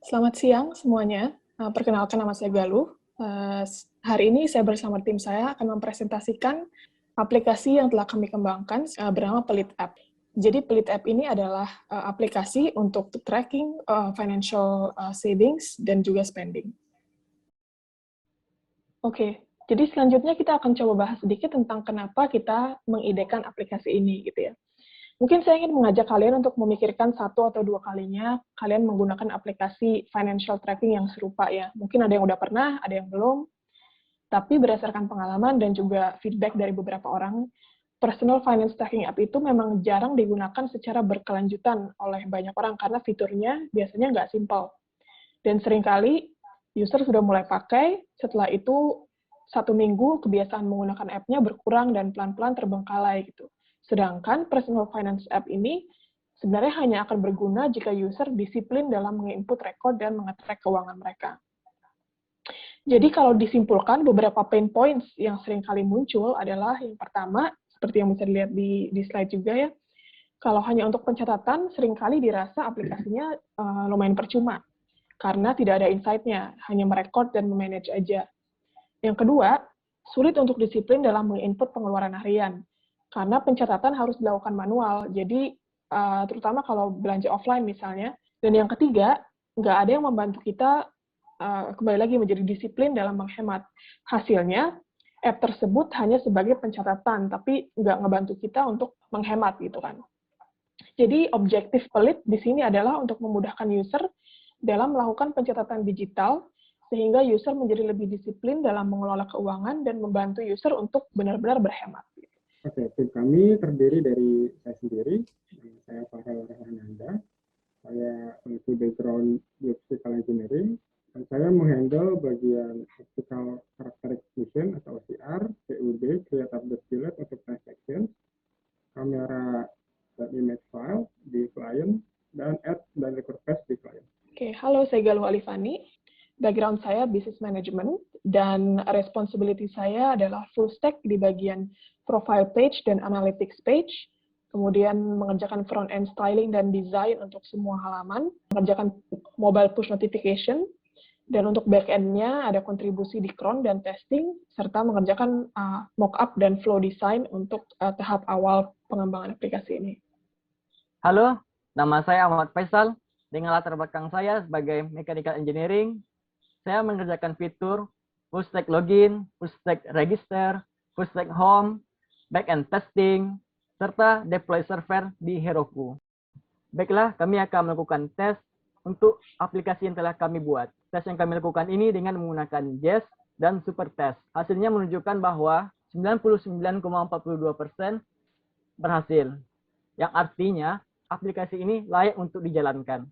Selamat siang semuanya. Perkenalkan nama saya Galuh. Hari ini saya bersama tim saya akan mempresentasikan aplikasi yang telah kami kembangkan bernama Pelit App. Jadi Pelit App ini adalah aplikasi untuk tracking financial savings dan juga spending. Oke, jadi selanjutnya kita akan coba bahas sedikit tentang kenapa kita mengidekan aplikasi ini gitu ya. Mungkin saya ingin mengajak kalian untuk memikirkan satu atau dua kalinya kalian menggunakan aplikasi financial tracking yang serupa ya. Mungkin ada yang udah pernah, ada yang belum. Tapi berdasarkan pengalaman dan juga feedback dari beberapa orang, personal finance tracking app itu memang jarang digunakan secara berkelanjutan oleh banyak orang karena fiturnya biasanya nggak simple. Dan seringkali user sudah mulai pakai, setelah itu 1 minggu kebiasaan menggunakan app-nya berkurang dan pelan-pelan terbengkalai gitu. Sedangkan personal finance app ini sebenarnya hanya akan berguna jika user disiplin dalam menginput rekod dan mengetrack keuangan mereka. Jadi kalau disimpulkan, beberapa pain points yang sering kali muncul adalah yang pertama, seperti yang bisa dilihat di slide juga ya, kalau hanya untuk pencatatan, seringkali dirasa aplikasinya lumayan percuma, karena tidak ada insight-nya, hanya merekod dan memanage aja. Yang kedua, sulit untuk disiplin dalam menginput pengeluaran harian, karena pencatatan harus dilakukan manual, jadi terutama kalau belanja offline misalnya. Dan yang ketiga, nggak ada yang membantu kita kembali lagi menjadi disiplin dalam menghemat. Hasilnya, app tersebut hanya sebagai pencatatan, tapi nggak ngebantu kita untuk menghemat gitu kan. Jadi objektif Pelit di sini adalah untuk memudahkan user dalam melakukan pencatatan digital, sehingga user menjadi lebih disiplin dalam mengelola keuangan dan membantu user untuk benar-benar berhemat. Oke, tim kami terdiri dari saya sendiri, saya Farel Rehananda, saya memiliki background Electrical Engineering, dan saya menghandle bagian Optical Characterization atau OCR, CUD, Create Update Delete untuk transaction, kamera dan image file di client, dan add dan record page di client. Oke, halo, saya Galuh Alifani. Background saya business management, dan responsibility saya adalah full stack di bagian profile page dan analytics page, kemudian mengerjakan front-end styling dan design untuk semua halaman, mengerjakan mobile push notification, dan untuk back-end-nya ada kontribusi di cron dan testing, serta mengerjakan mock-up dan flow design untuk tahap awal pengembangan aplikasi ini. Halo, nama saya Ahmad Faisal. Dengan latar belakang saya sebagai mechanical engineering, saya mengerjakan fitur full stack login, full stack register, full stack home, back-end testing, serta deploy server di Heroku. Baiklah, kami akan melakukan tes untuk aplikasi yang telah kami buat. Tes yang kami lakukan ini dengan menggunakan Jest dan Supertest. Hasilnya menunjukkan bahwa 99,42% berhasil, yang artinya aplikasi ini layak untuk dijalankan.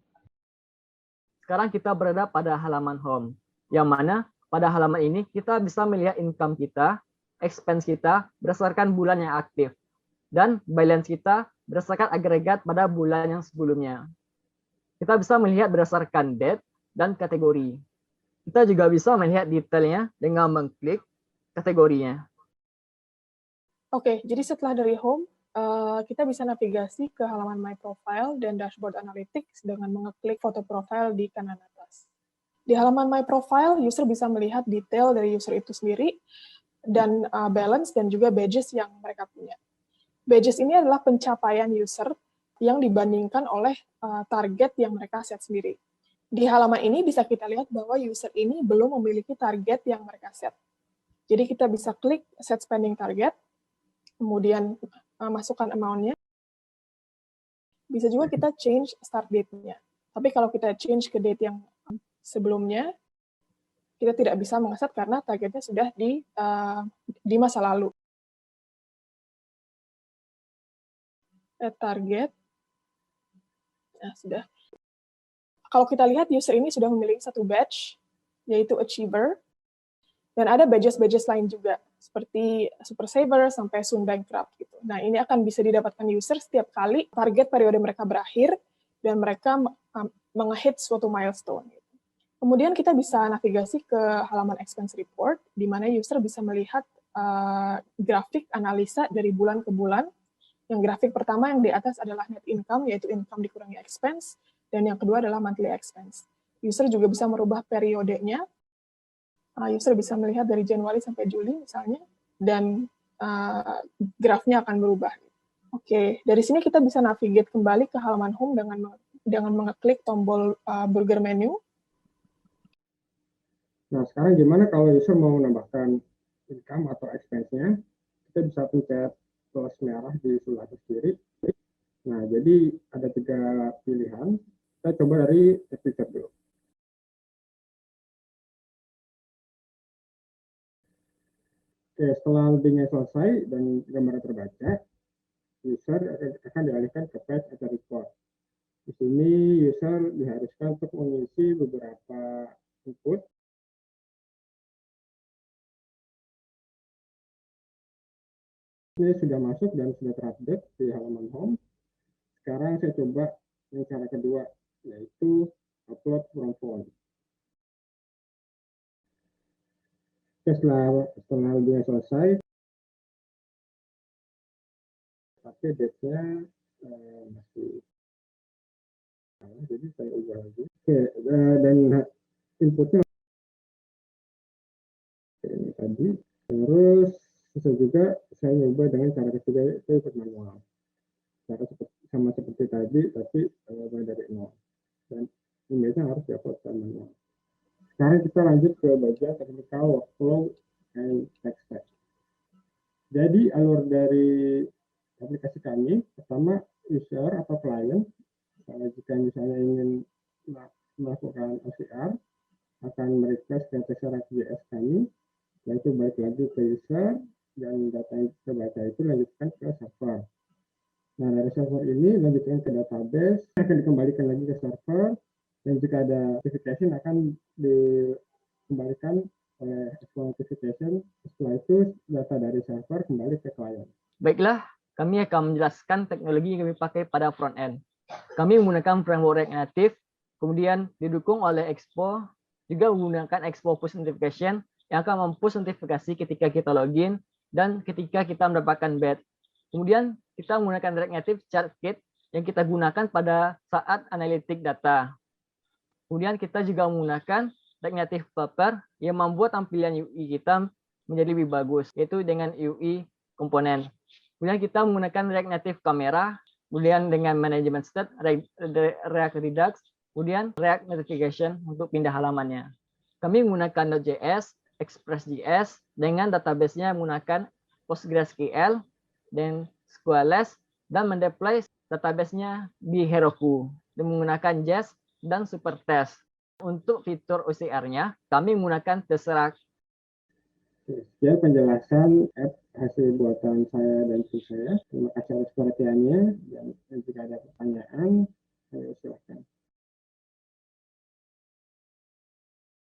Sekarang kita berada pada halaman home, yang mana pada halaman ini kita bisa melihat income kita, expense kita berdasarkan bulan yang aktif, dan balance kita berdasarkan agregat pada bulan yang sebelumnya. Kita bisa melihat berdasarkan date dan kategori. Kita juga bisa melihat detailnya dengan mengklik kategorinya. Oke, jadi setelah dari home, kita bisa navigasi ke halaman My Profile dan Dashboard Analytics dengan mengeklik foto profile di kanan atas. Di halaman My Profile, user bisa melihat detail dari user itu sendiri, dan balance dan juga badges yang mereka punya. Badges ini adalah pencapaian user yang dibandingkan oleh target yang mereka set sendiri. Di halaman ini bisa kita lihat bahwa user ini belum memiliki target yang mereka set. Jadi kita bisa klik Set Spending Target, kemudian masukkan amount-nya. Bisa juga kita change start date-nya. Tapi kalau kita change ke date yang sebelumnya, kita tidak bisa mengeset karena targetnya sudah di masa lalu. Target, nah sudah. Kalau kita lihat user ini sudah memiliki satu badge, yaitu Achiever, dan ada badges-badges lain juga, seperti Super Saver sampai Soon Bankrupt gitu. Nah, ini akan bisa didapatkan user setiap kali target periode mereka berakhir dan mereka menge-hit suatu milestone. Gitu. Kemudian kita bisa navigasi ke halaman expense report, di mana user bisa melihat grafik analisa dari bulan ke bulan. Yang grafik pertama yang di atas adalah net income, yaitu income dikurangi expense, dan yang kedua adalah monthly expense. User juga bisa merubah periodenya. User bisa melihat dari Januari sampai Juli misalnya, dan grafnya akan berubah. Oke, dari sini kita bisa navigate kembali ke halaman home dengan mengeklik tombol burger menu. Nah, sekarang gimana kalau user mau menambahkan income atau expense-nya? Kita bisa pencet plus merah di sebelah atas kiri. Nah, jadi ada 3 pilihan. Kita coba dari picture dulu. Oke, setelah loadingnya selesai dan gambarnya terbaca, user akan dialihkan ke page atau report. Di sini user diharuskan untuk mengisi beberapa input. Ini sudah masuk dan sudah terupdate di halaman home. Sekarang saya coba yang cara kedua, yaitu upload from phone. Setelah loadingnya selesai, tapi date-nya masih salah, jadi saya ubah lagi. Oke, dan inputnya ini tadi. Terus bisa juga saya nyoba dengan cara ketiga, itu ikut manual. Cara sama seperti tadi, tapi mulai dari nol. Dan image-nya harus diupload secara manual. Sekarang kita lanjut ke bagian technical workflow and text step. Jadi alur dari aplikasi kami, pertama user atau klien, jika misalnya ingin melakukan OCR, akan merequest ke TextRxJS kami, yaitu balik lagi ke user, dan data yang terbaca itu lanjutkan ke server. Nah, dari server ini lanjutkan ke database, akan dikembalikan lagi ke server, dan jika ada notification akan dikembalikan oleh explore notification. Setelah itu data dari server kembali ke klien. Baiklah, kami akan menjelaskan teknologi yang kami pakai pada front end. Kami menggunakan framework React Native, kemudian didukung oleh Expo, juga menggunakan Expo Push Notification yang akan mempush notifikasi ketika kita login dan ketika kita mendapatkan badge. Kemudian kita menggunakan React Native Chart Kit yang kita gunakan pada saat analitik data. Kemudian kita juga menggunakan React Native Paper yang membuat tampilan UI kita menjadi lebih bagus, yaitu dengan UI komponen. Kemudian kita menggunakan React Native Camera, kemudian dengan Management State, React Redux, kemudian React Notification untuk pindah halamannya. Kami menggunakan Node.js, Express.js, dengan database-nya menggunakan PostgreSQL dan SQLite, dan mendeploy database-nya di Heroku dan menggunakan Jest dan Supertest. Untuk fitur OCR-nya, kami menggunakan Tesseract. Sekian penjelasan app hasil buatan saya dan tim saya. Terima kasih atas perhatiannya, dan jika ada pertanyaan